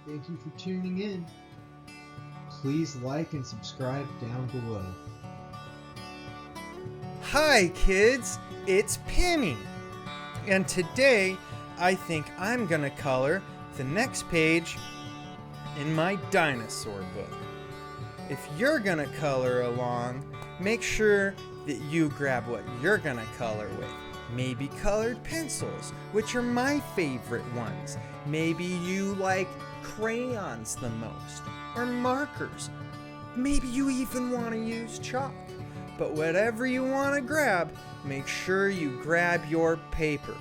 Thank you for tuning in. Please like and subscribe down below. Hi kids, it's Pimmy, and today I think I'm gonna color the next page in my dinosaur book. If you're gonna color along, make sure that you grab what you're gonna color with. Maybe colored pencils, which are my favorite ones. Maybe you like crayons the most, or markers. Maybe you even want to use chalk. But whatever you want to grab, make sure you grab your paper,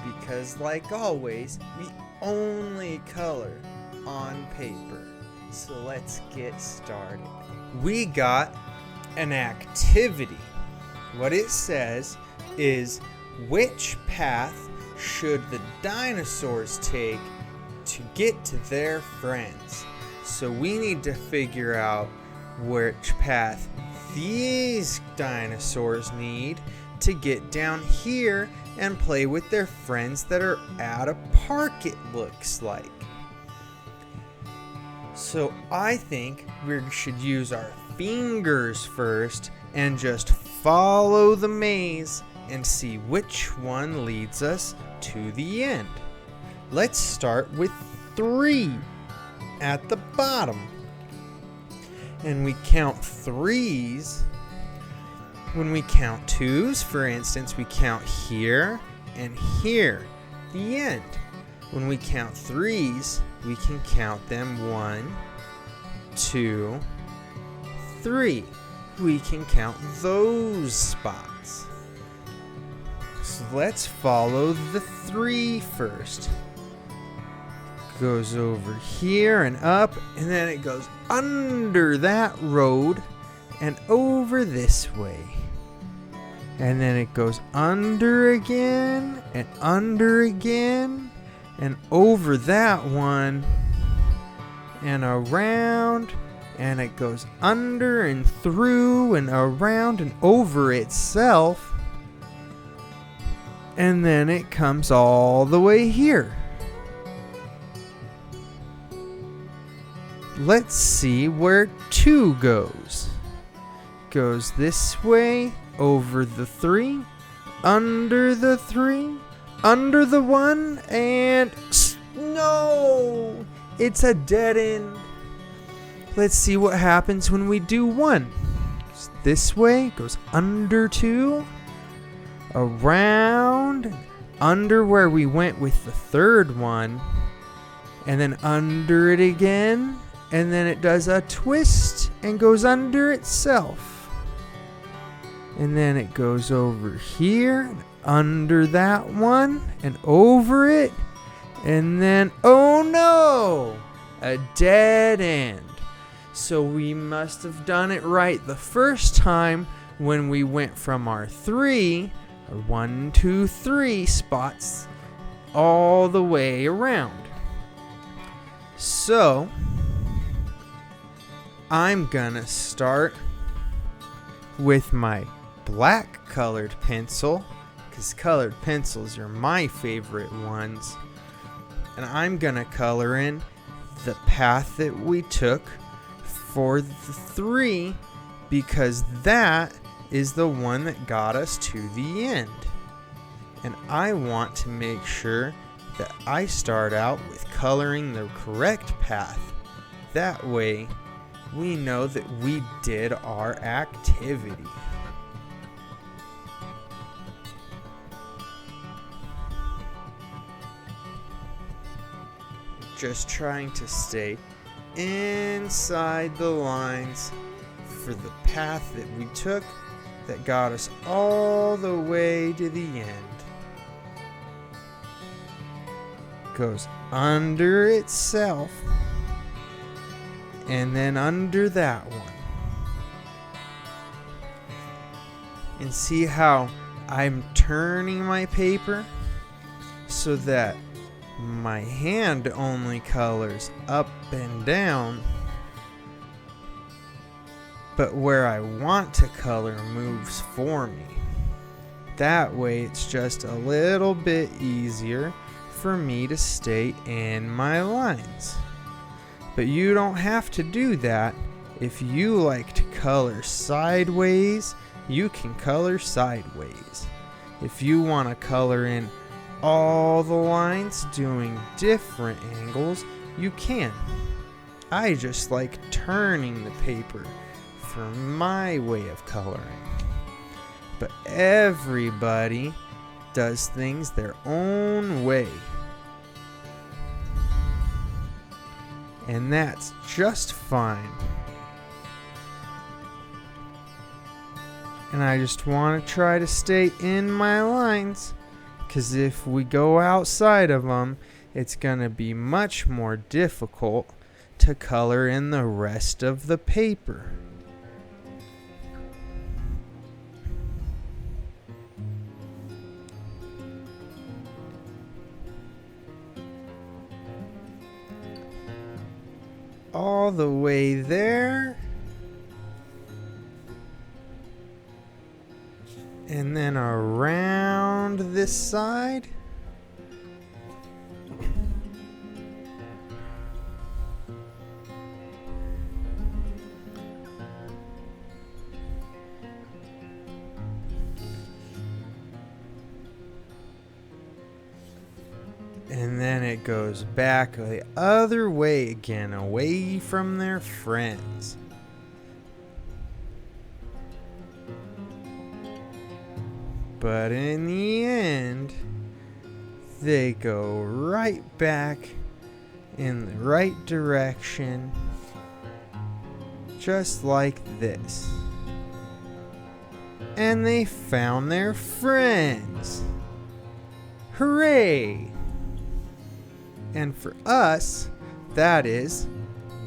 because like always, we only color on paper. So let's get started. We got an activity. What it says is, which path should the dinosaurs take to get to their friends? So we need to figure out which path these dinosaurs need to get down here and play with their friends that are at a park, it looks like. So I think we should use our fingers first and just follow the maze and see which one leads us to the end. Let's start with 3 at the bottom. And we count 3s. When we count 2s, for instance, we count here and here, the end. When we count 3s, we can count them 1, 2, 3. We can count those spots. So let's follow the 3 first. Goes over here and up, and then it goes under that road and over this way. And then it goes under again and under again and over that one and around, and it goes under and through and around and over itself, and then it comes all the way here. Let's see where 2 goes. Goes this way, over the 3, under the 3, under the 1, and no! It's a dead end. Let's see what happens when we do 1. Goes this way, goes under 2, around, under where we went with the 3rd one, and then under it again. And then it does a twist and goes under itself. And then it goes over here, under that one, and over it. And then, oh no! A dead end. So we must have done it right the first time when we went from our 3, or 1, 2, 3 spots all the way around. So I'm gonna start with my black colored pencil, because colored pencils are my favorite ones. And I'm gonna color in the path that we took for the 3, because that is the one that got us to the end. And I want to make sure that I start out with coloring the correct path. That way we know that we did our activity. Just trying to stay inside the lines for the path that we took that got us all the way to the end. Goes under itself, and then under that one. And see how I'm turning my paper so that my hand only colors up and down, but where I want to color moves for me. That way it's just a little bit easier for me to stay in my lines. But you don't have to do that. If you like to color sideways, you can color sideways. If you want to color in all the lines doing different angles, you can. I just like turning the paper for my way of coloring. But everybody does things their own way. And that's just fine. And I just want to try to stay in my lines, because if we go outside of them, it's going to be much more difficult to color in the rest of the paper. All the way there. And then around this side. And then it goes back the other way again, away from their friends. But in the end, they go right back in the right direction, just like this. And they found their friends. Hooray! And for us, that is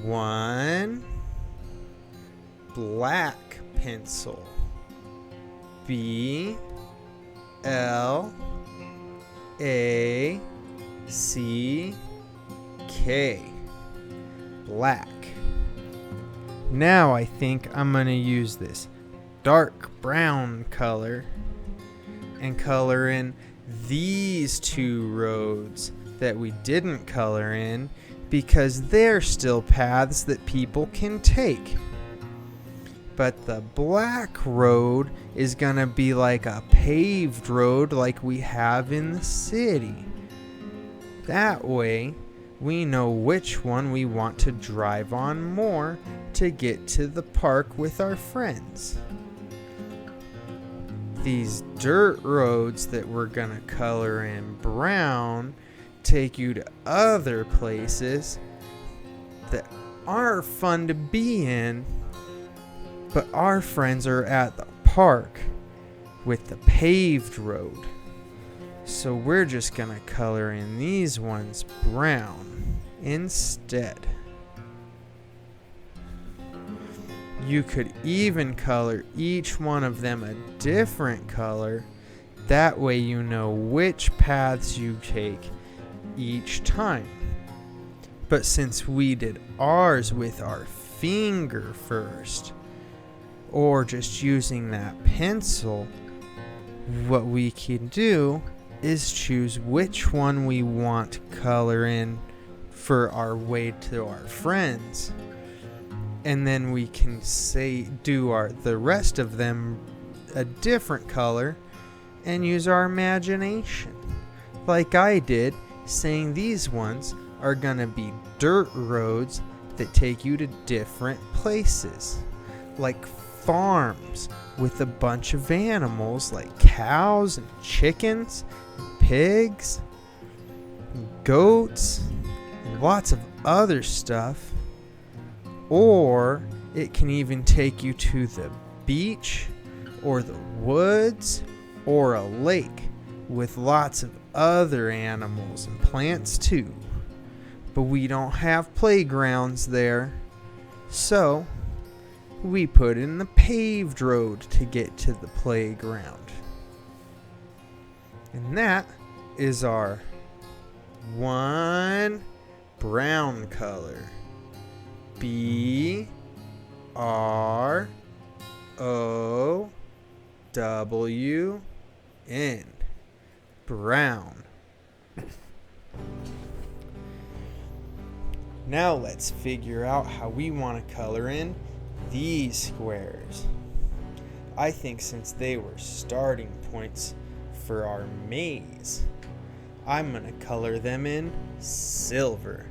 one black pencil. B L A C K. Black. Now I think I'm going to use this dark brown color and color in these two roads that we didn't color in, because they're still paths that people can take. But the black road is going to be like a paved road like we have in the city. That way, we know which one we want to drive on more to get to the park with our friends. These dirt roads that we're going to color in brown take you to other places that are fun to be in, but our friends are at the park with the paved road. So we're just gonna color in these ones brown instead. You could even color each one of them a different color. That way you know which paths you take each time. But since we did ours with our finger first, or just using that pencil, what we can do is choose which one we want to color in for our way to our friends. And then we can do the rest of them a different color and use our imagination. Like I did, saying these ones are gonna be dirt roads that take you to different places, like farms with a bunch of animals like cows and chickens and pigs and goats and lots of other stuff. Or it can even take you to the beach or the woods or a lake with lots of other animals and plants too. But we don't have playgrounds there, so we put in the paved road to get to the playground. And that is our one brown color. B R O W N. Brown. Now let's figure out how we want to color in these squares. I think since they were starting points for our maze, I'm going to color them in silver,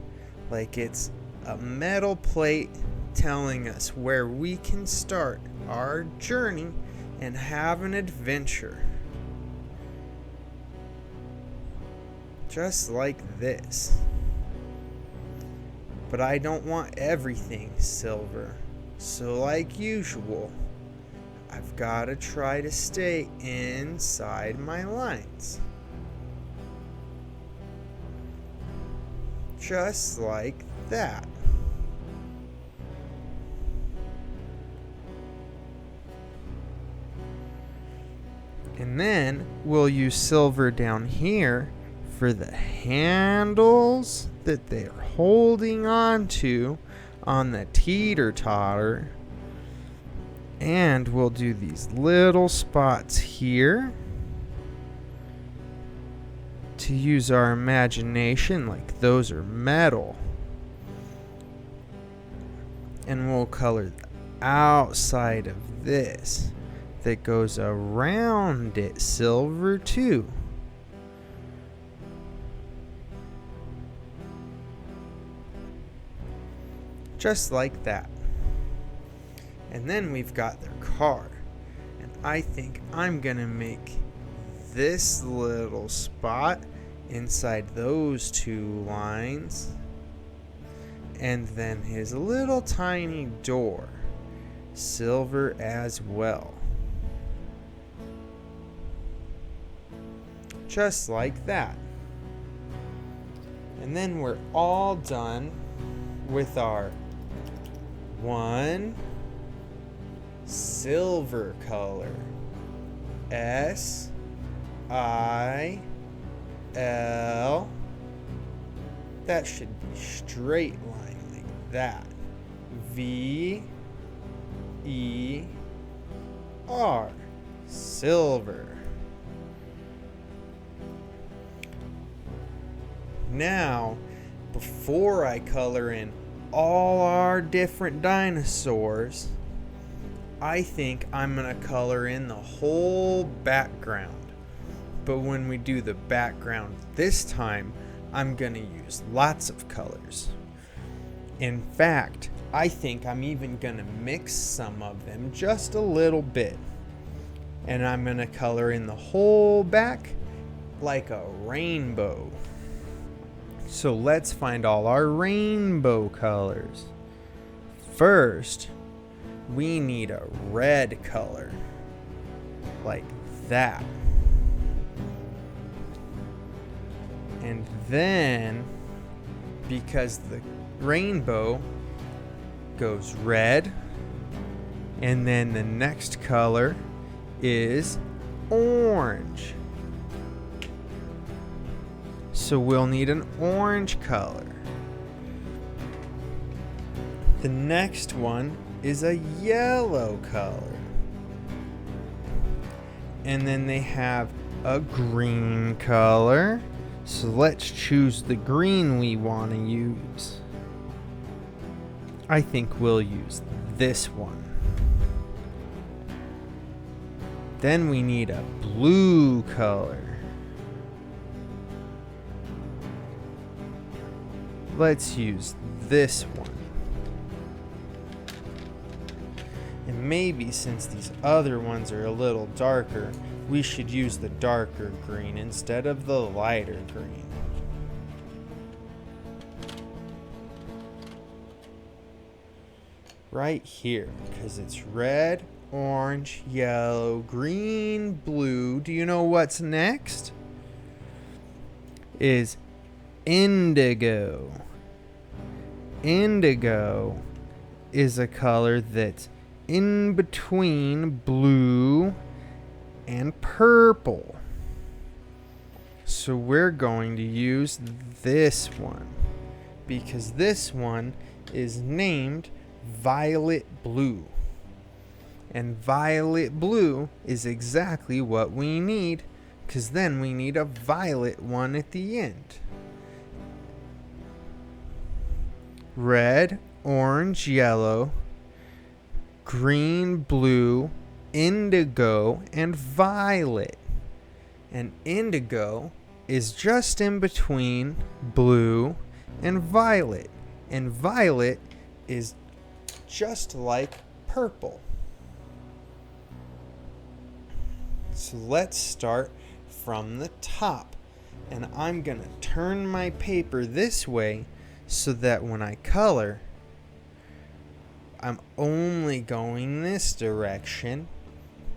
like it's a metal plate telling us where we can start our journey and have an adventure. Just like this. But I don't want everything silver, so like usual, I've got to try to stay inside my lines. Just like that. And then we'll use silver down here for the handles that they're holding on to on the teeter-totter. And we'll do these little spots here to use our imagination, like those are metal. And we'll color the outside of this that goes around it silver too. Just like that. And then we've got their car. And I think I'm gonna make this little spot inside those two lines. And then his little tiny door, silver as well. Just like that. And then we're all done with our one silver color. S-I-L. That should be straight line like that. V-E-R. Silver. Now, before I color in all our different dinosaurs, I think I'm going to color in the whole background. But when we do the background this time, I'm going to use lots of colors. In fact, I think I'm even going to mix some of them just a little bit. And I'm going to color in the whole back like a rainbow. So let's find all our rainbow colors. First, we need a red color, like that. And then, because the rainbow goes red, and then the next color is orange. So we'll need an orange color. The next one is a yellow color. And then they have a green color. So let's choose the green we want to use. I think we'll use this one. Then we need a blue color. Let's use this one. And maybe since these other ones are a little darker, we should use the darker green instead of the lighter green. Right here, because it's red, orange, yellow, green, blue. Do you know what's next? Is indigo. Indigo is a color that's in between blue and purple. So we're going to use this one because this one is named violet blue. And violet blue is exactly what we need, because then we need a violet one at the end. red, orange, yellow, green, blue, indigo, and violet. And indigo is just in between blue and violet. And violet is just like purple. So let's start from the top. And I'm going to turn my paper this way so that when I color, I'm only going this direction,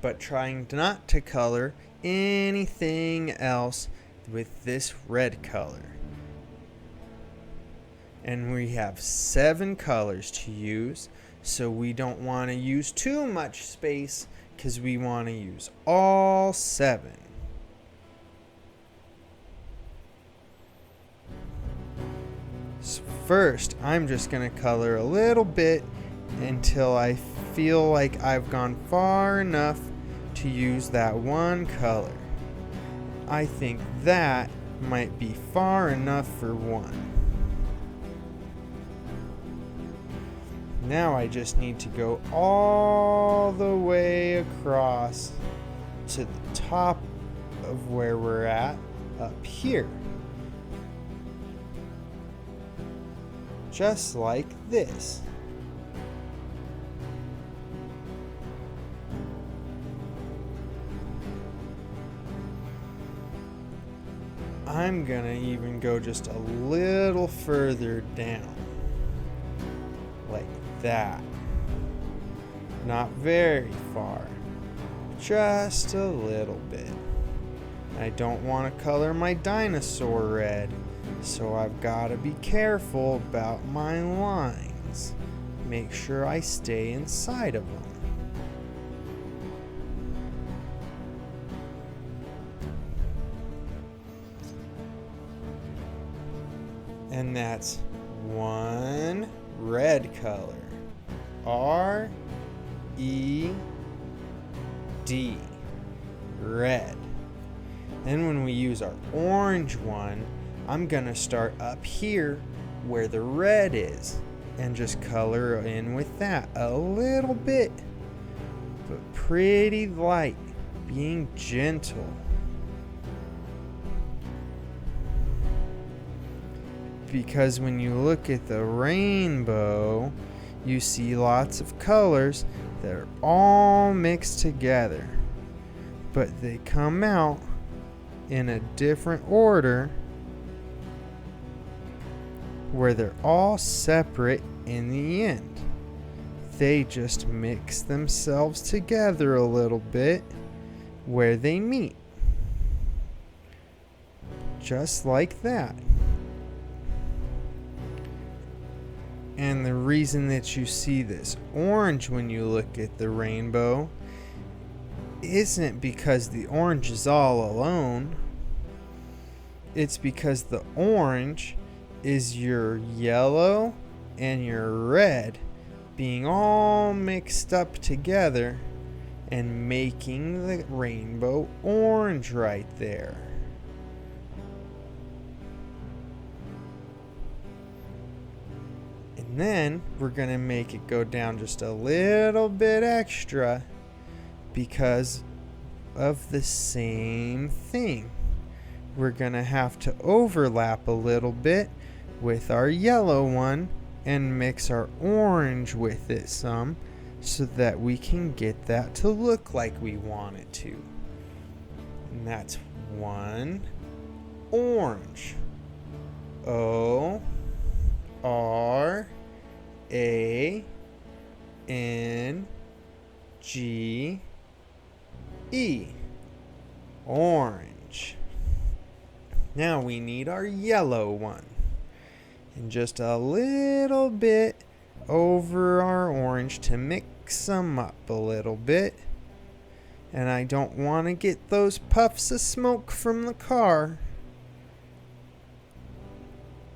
but trying not to color anything else with this red color. And we have 7 colors to use, so we don't want to use too much space because we want to use all 7. So first, I'm just going to color a little bit until I feel like I've gone far enough to use that one color. I think that might be far enough for one. Now I just need to go all the way across to the top of where we're at up here. Just like this. I'm gonna even go just a little further down. Like that. Not very far. Just a little bit. I don't want to color my dinosaur red, so I've got to be careful about my lines. Make sure I stay inside of them. And that's one red color. R-E-D. Red. Then when we use our orange one, I'm going to start up here where the red is and just color in with that a little bit, but pretty light, being gentle. Because when you look at the rainbow, you see lots of colors that are all mixed together, but they come out in a different order where they're all separate in the end. They just mix themselves together a little bit where they meet. Just like that. And the reason that you see this orange when you look at the rainbow isn't because the orange is all alone. It's because the orange is your yellow and your red being all mixed up together and making the rainbow orange right there. And then we're going to make it go down just a little bit extra because of the same thing. We're going to have to overlap a little bit with our yellow one and mix our orange with it some so that we can get that to look like we want it to. And that's one orange. O-R-A-N-G-E. Orange. Now we need our yellow one. And just a little bit over our orange to mix them up a little bit. And I don't want to get those puffs of smoke from the car.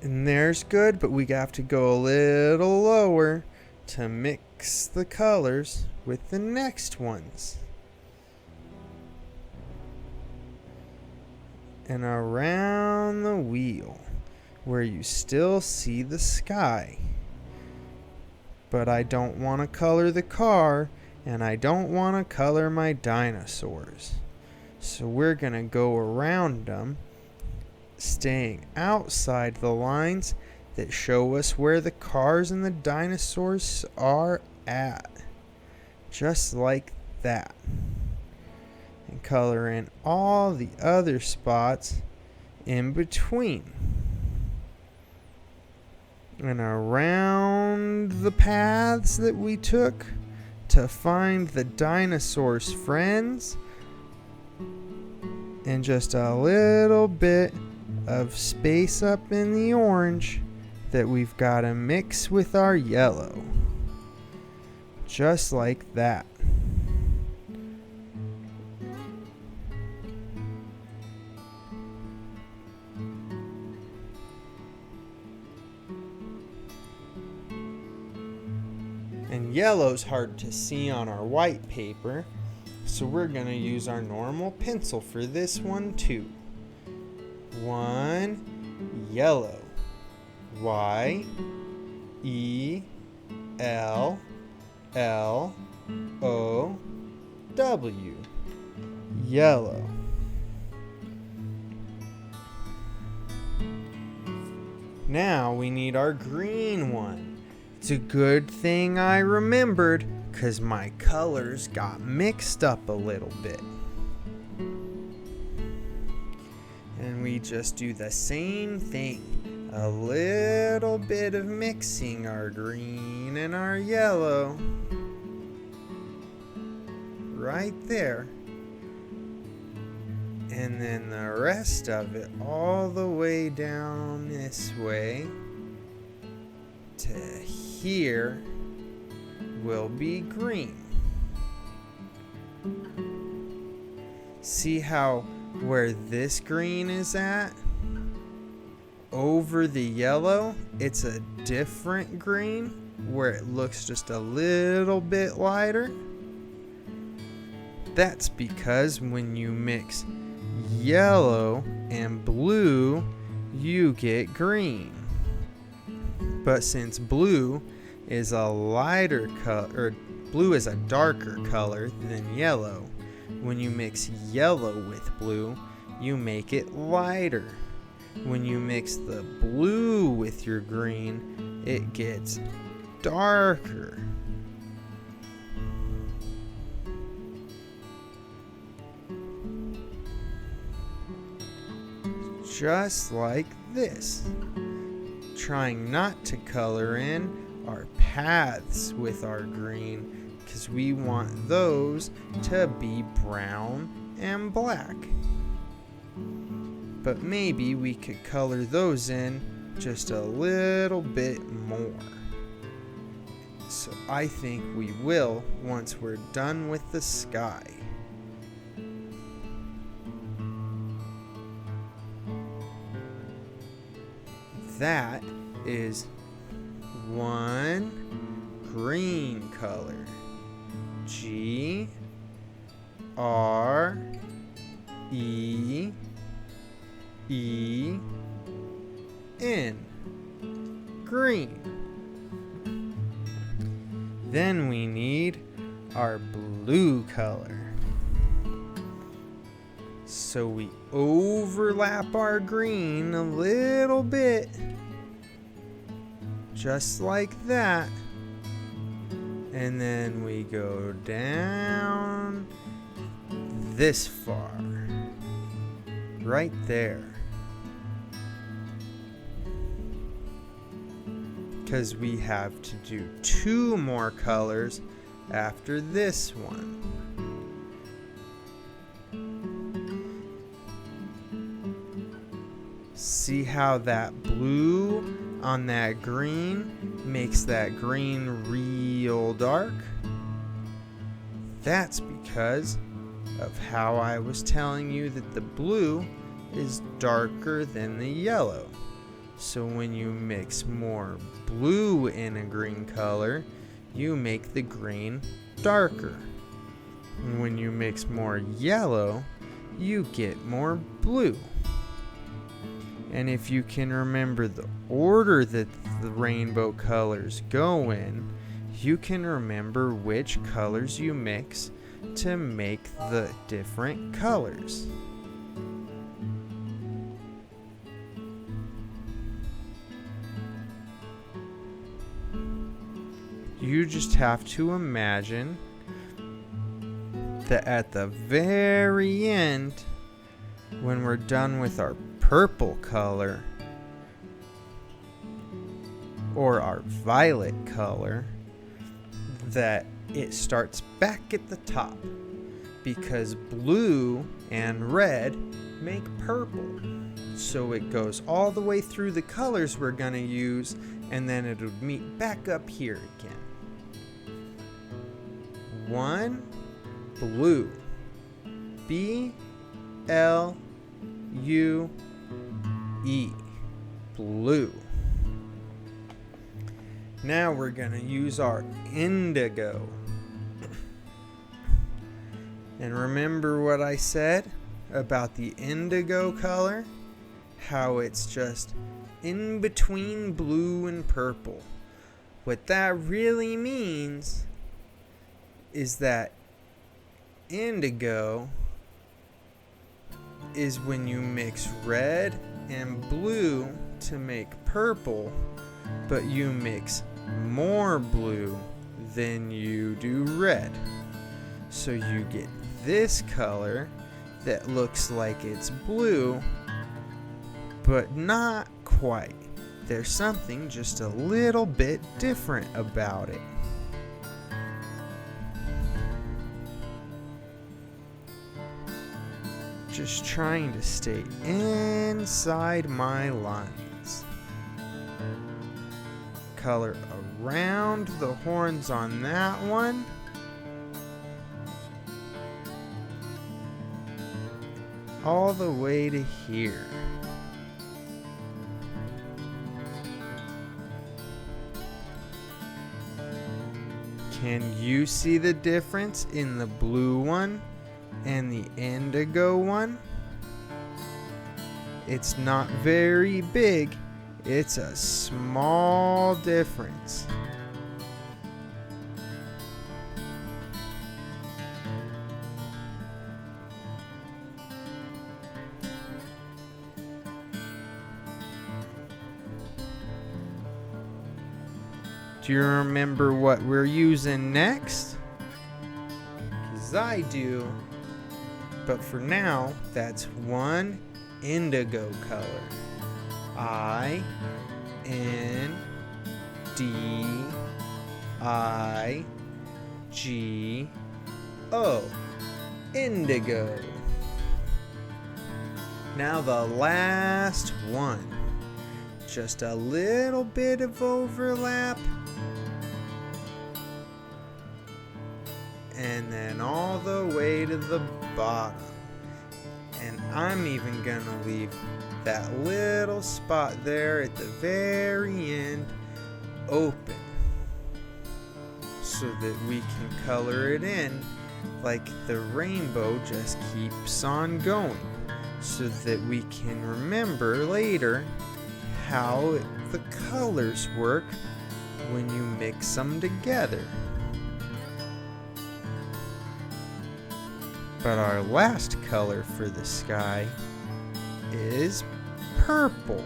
And there's good, but we have to go a little lower to mix the colors with the next ones. And around the wheel, where you still see the sky. But I don't want to color the car, and I don't want to color my dinosaurs. So we're going to go around them, staying outside the lines that show us where the cars and the dinosaurs are at. Just like that. And color in all the other spots in between. And around the paths that we took to find the dinosaurs' friends, and just a little bit of space up in the orange that we've got to mix with our yellow. Just like that. And yellow's hard to see on our white paper, so we're going to use our normal pencil for this one too. 1 yellow. Y E L L O W. Yellow. Now we need our green one. It's a good thing I remembered, 'cause my colors got mixed up a little bit. And we just do the same thing. A little bit of mixing our green and our yellow. Right there. And then the rest of it all the way down this way to here will be green. See how where this green is at? Over the yellow, it's a different green where it looks just a little bit lighter. That's because when you mix yellow and blue, you get green. But since blue is a lighter color, or blue is a darker color than yellow, when you mix yellow with blue, you make it lighter. When you mix the blue with your green, it gets darker. Just like this. Trying not to color in our paths with our green, because we want those to be brown and black. But maybe we could color those in just a little bit more. So I think we will once we're done with the sky. That is one green color. G R E E N. Green. Then we need our blue color. So we overlap our green a little bit. Just like that. And then we go down this far. Right there. Because we have to do 2 more colors after this one. See how that blue on that green makes that green real dark? That's because of how I was telling you that the blue is darker than the yellow. So when you mix more blue in a green color, you make the green darker. And when you mix more yellow, you get more blue. And if you can remember the order that the rainbow colors go in, you can remember which colors you mix to make the different colors. You just have to imagine that at the very end, when we're done with our purple color or our violet color, that it starts back at the top, because blue and red make purple. So it goes all the way through the colors we're going to use, and then it'll meet back up here again. 1 blue, B-L-U-E, blue. Now we're going to use our indigo. And remember what I said about the indigo color? How it's just in between blue and purple. What that really means is that indigo is when you mix red and blue to make purple, but you mix more blue than you do red. So you get this color that looks like it's blue, but not quite. There's something just a little bit different about it. Just trying to stay inside my lines. Color around the horns on that one. All the way to here. Can you see the difference in the blue one and the indigo one? It's not very big. It's a small difference. Do you remember what we're using next? 'Cause I do. But for now, that's 1 indigo color. I-N-D-I-G-O. Indigo. Now the last one. Just a little bit of overlap. And then all the way to the bottom. And I'm even gonna leave that little spot there at the very end open, so that we can color it in like the rainbow just keeps on going, so that we can remember later how the colors work when you mix them together. But our last color for the sky is purple,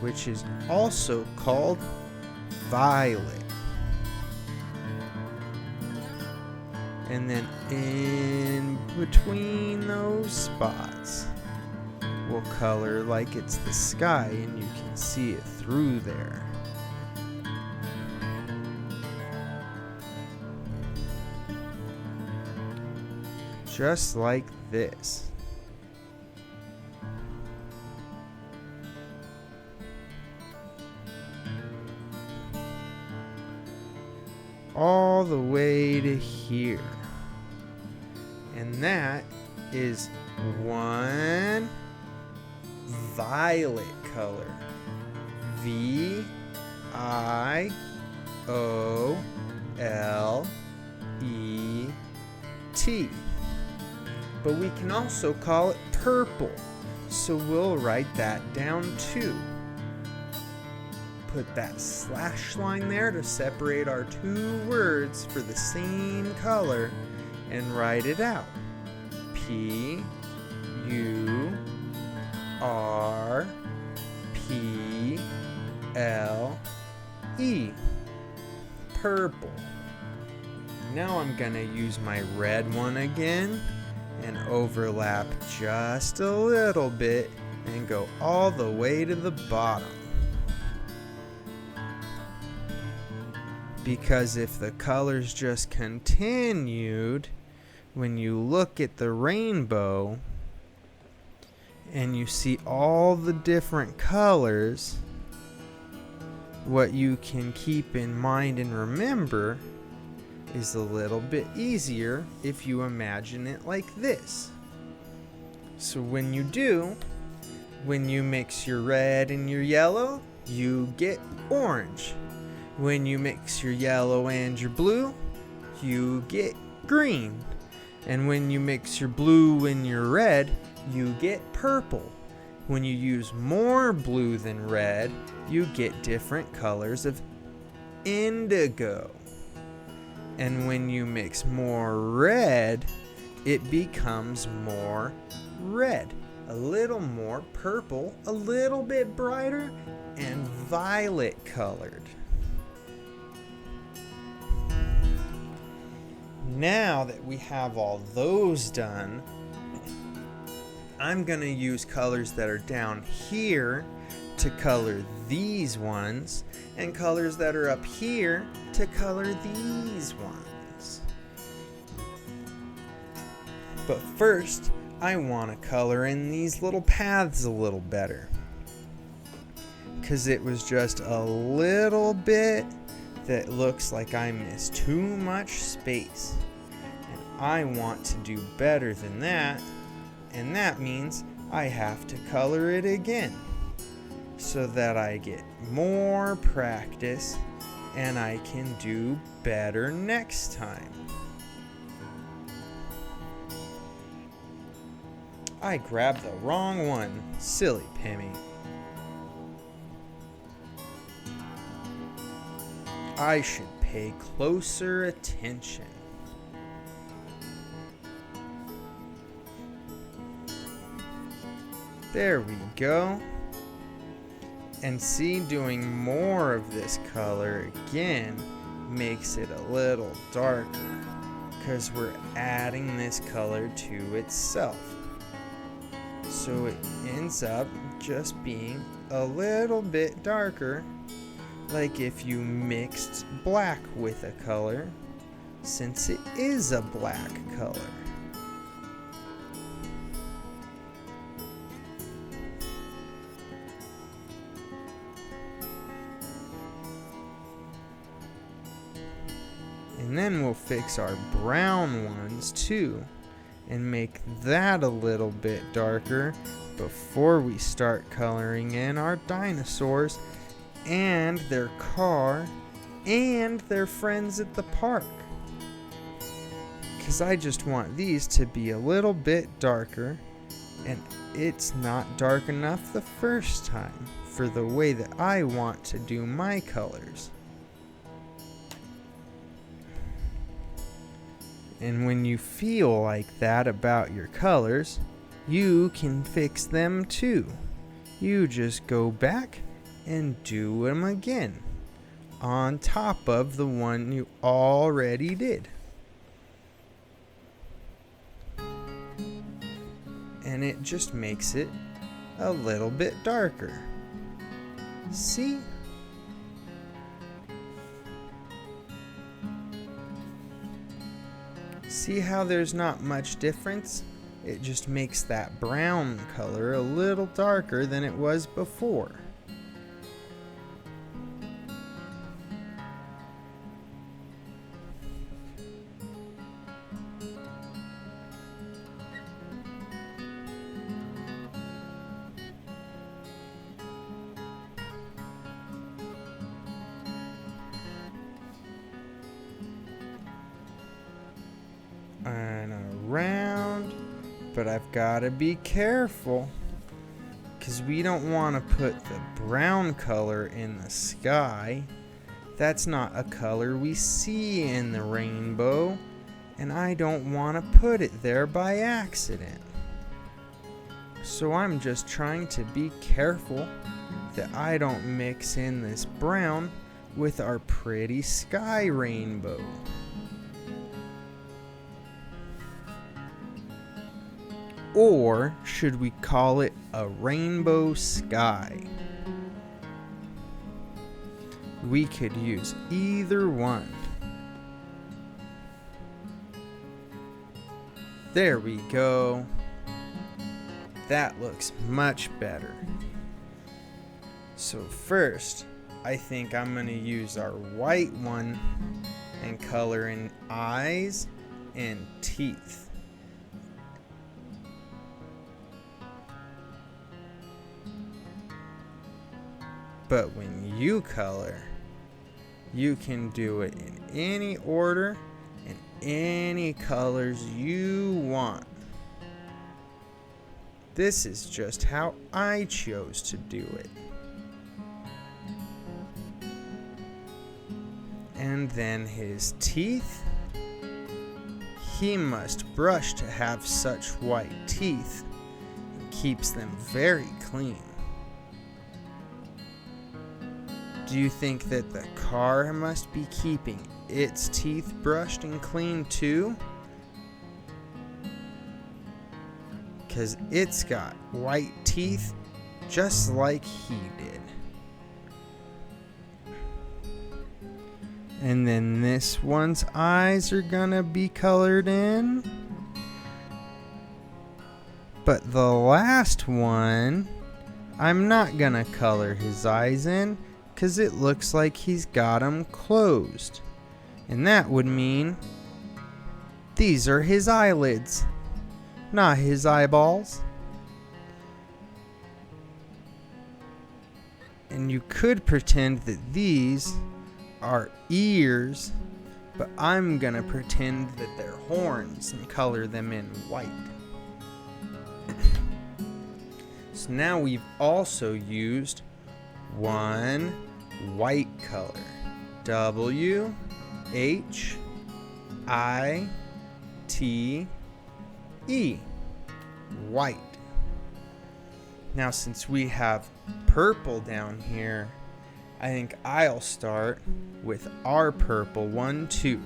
which is also called violet. And then in between those spots, we'll color like it's the sky, and you can see it through there. Just like this. All the way to here. And that is 1 violet color. V-I-O-L-E-T. But we can also call it purple, so we'll write that down too. put that slash line there to separate our two words for the same color and write it out. P U R P L E. Purple. Now I'm gonna use my red one again and overlap just a little bit and go all the way to the bottom. Because if the colors just continued, when you look at the rainbow and you see all the different colors, what you can keep in mind and remember is a little bit easier if you imagine it like this. So when you do, when you mix your red and your yellow, you get orange. When you mix your yellow and your blue, you get green. And when you mix your blue and your red, you get purple. When you use more blue than red, you get different colors of indigo. And when you mix more red, it becomes more red. A little more purple, a little bit brighter, and violet colored. Now that we have all those done, I'm going to use colors that are down here to color these ones, and colors that are up here to color these ones. But first, I want to color in these little paths a little better, because it was just a little bit that looks like I missed too much space. And I want to do better than that, and that means I have to color it again so that I get more practice and I can do better next time. I grabbed the wrong one. Silly Pimmy. I should pay closer attention. There we go. And see, doing more of this color again makes it a little darker, because we're adding this color to itself. So it ends up just being a little bit darker, like if you mixed black with a color, since it is a black color. And then we'll fix our brown ones too, and make that a little bit darker before we start coloring in our dinosaurs and their car and their friends at the park. Because I just want these to be a little bit darker, and it's not dark enough the first time for the way that I want to do my colors. And when you feel like that about your colors, you can fix them too. You just go back and do them again on top of the one you already did. And it just makes it a little bit darker. See? See how there's not much difference? It just makes that brown color a little darker than it was before. And around, but I've got to be careful, because we don't want to put the brown color in the sky. That's not a color we see in the rainbow, and I don't want to put it there by accident. So I'm just trying to be careful that I don't mix in this brown with our pretty sky rainbow. Or should we call it a rainbow sky? We could use either one. There we go. That looks much better. So first, I think I'm going to use our white one and color in eyes and teeth. But when you color, you can do it in any order and any colors you want. This is just how I chose to do it. And then his teeth. He must brush to have such white teeth. It keeps them very clean. Do you think that the car must be keeping its teeth brushed and clean too? Because it's got white teeth just like he did. And then this one's eyes are gonna be colored in. But the last one, I'm not gonna color his eyes in, because it looks like he's got them closed. And that would mean these are his eyelids, not his eyeballs. And you could pretend that these are ears, but I'm gonna pretend that they're horns and color them in white. So now we've also used one white color. W-H-I-T-E. White. Now since we have purple down here, I think I'll start with our purple one too.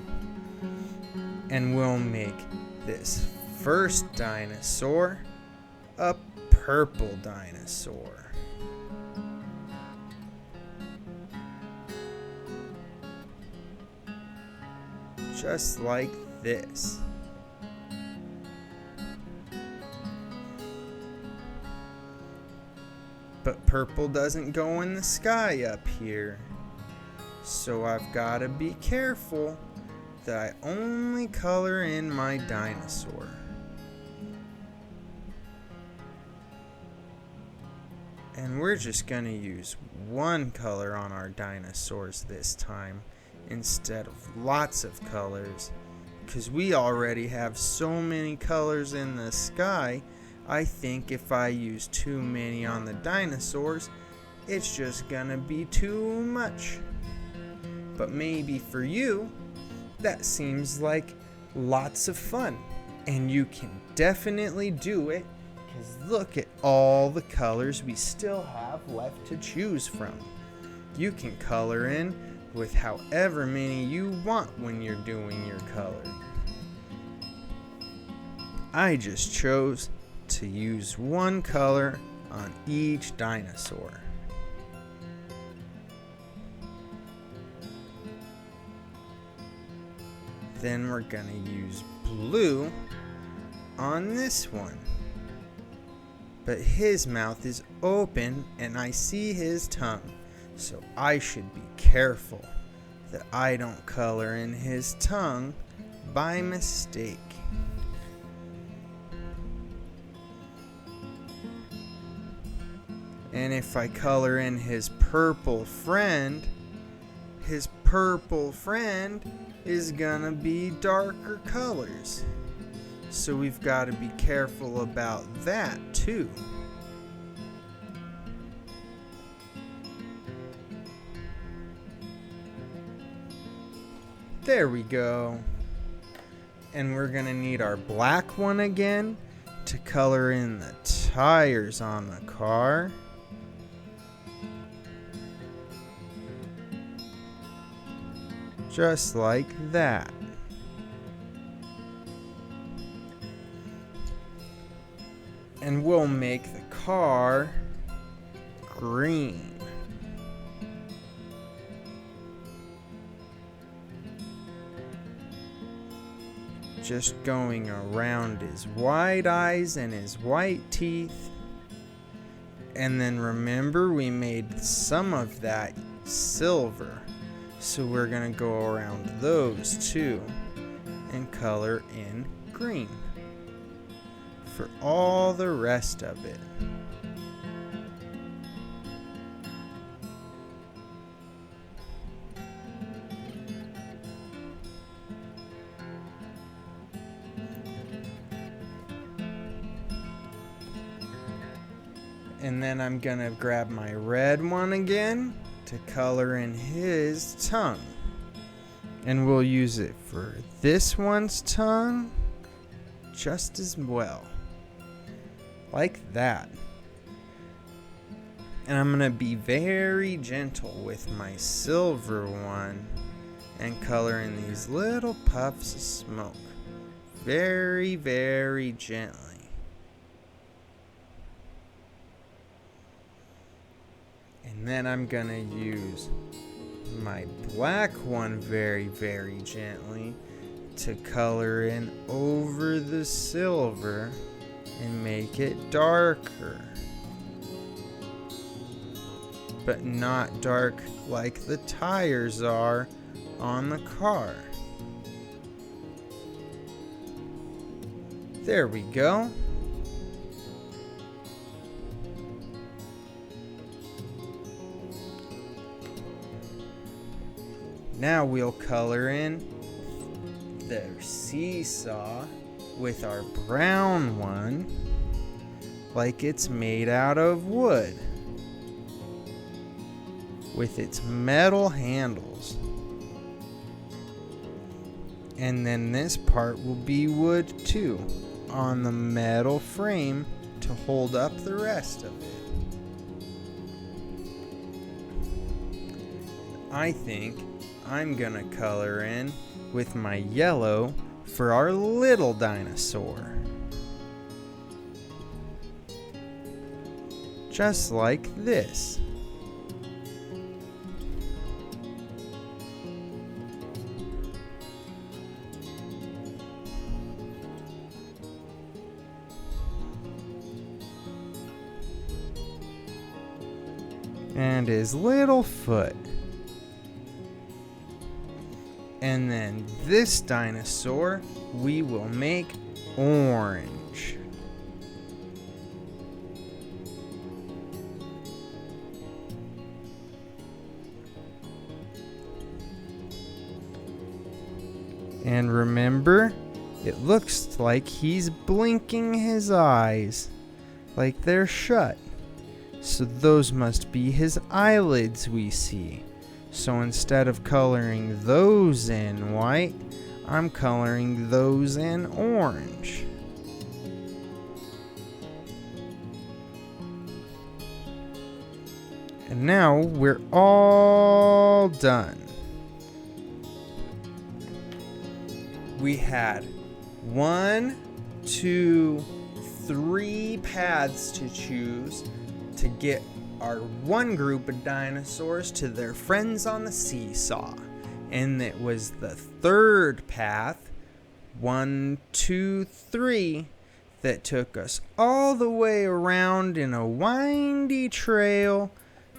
And we'll make this first dinosaur a purple dinosaur. Just like this. But purple doesn't go in the sky up here. So I've got to be careful that I only color in my dinosaur. And we're just going to use one color on our dinosaurs this time, instead of lots of colors, because we already have so many colors in the sky. I think if I use too many on the dinosaurs, it's just gonna be too much. But maybe for you, that seems like lots of fun, and you can definitely do it, because look at all the colors we still have left to choose from. You can color in with however many you want when you're doing your coloring. I just chose to use one color on each dinosaur. Then we're gonna use blue on this one. But his mouth is open and I see his tongue, so I should be careful that I don't color in his tongue by mistake. And if I color in his purple friend is gonna be darker colors. So we've got to be careful about that too. There we go. And we're gonna need our black one again to color in the tires on the car. Just like that. And we'll make the car green. Just going around his wide eyes and his white teeth. And then remember, we made some of that silver. So we're gonna go around those too and color in green for all the rest of it. And then I'm gonna grab my red one again to color in his tongue. And we'll use it for this one's tongue just as well. Like that. And I'm gonna be very gentle with my silver one and color in these little puffs of smoke. Very, very gently. And then I'm gonna use my black one very, very gently to color in over the silver and make it darker. But not dark like the tires are on the car. There we go. Now we'll color in their seesaw with our brown one like it's made out of wood with its metal handles. And then this part will be wood too on the metal frame to hold up the rest of it. I think I'm gonna color in with my yellow for our little dinosaur. Just like this. And his little foot. And then this dinosaur we will make orange. And remember, it looks like he's blinking his eyes, like they're shut. So those must be his eyelids we see. So instead of coloring those in white, I'm coloring those in orange. And now we're all done. We had 1, 2, 3 paths to choose to get our one group of dinosaurs to their friends on the seesaw. And it was the third path, 1, 2, 3, that took us all the way around in a windy trail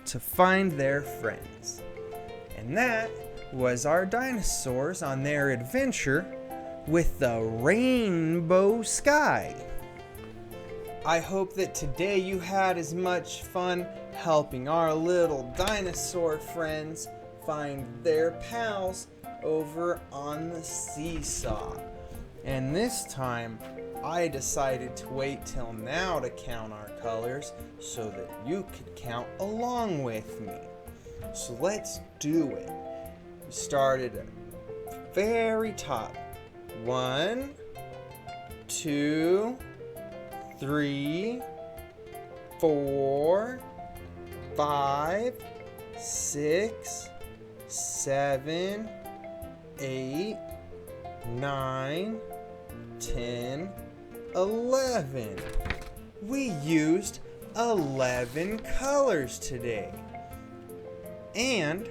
to find their friends. And that was our dinosaurs on their adventure with the rainbow sky. I hope that today you had as much fun helping our little dinosaur friends find their pals over on the seesaw. And this time, I decided to wait till now to count our colors so that you could count along with me. So let's do it. We started very top. 1, 2, 3, 4, 5, 6, 7, 8, 9, 10, 11. We used 11 colors today. And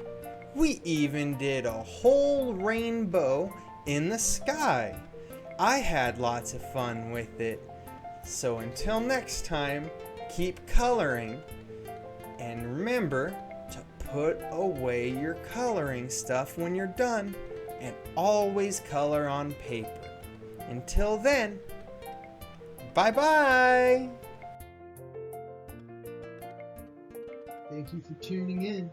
we even did a whole rainbow in the sky. I had lots of fun with it. So until next time, keep coloring. And remember to put away your coloring stuff when you're done. And always color on paper. Until then, bye-bye! Thank you for tuning in.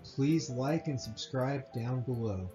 Please like and subscribe down below.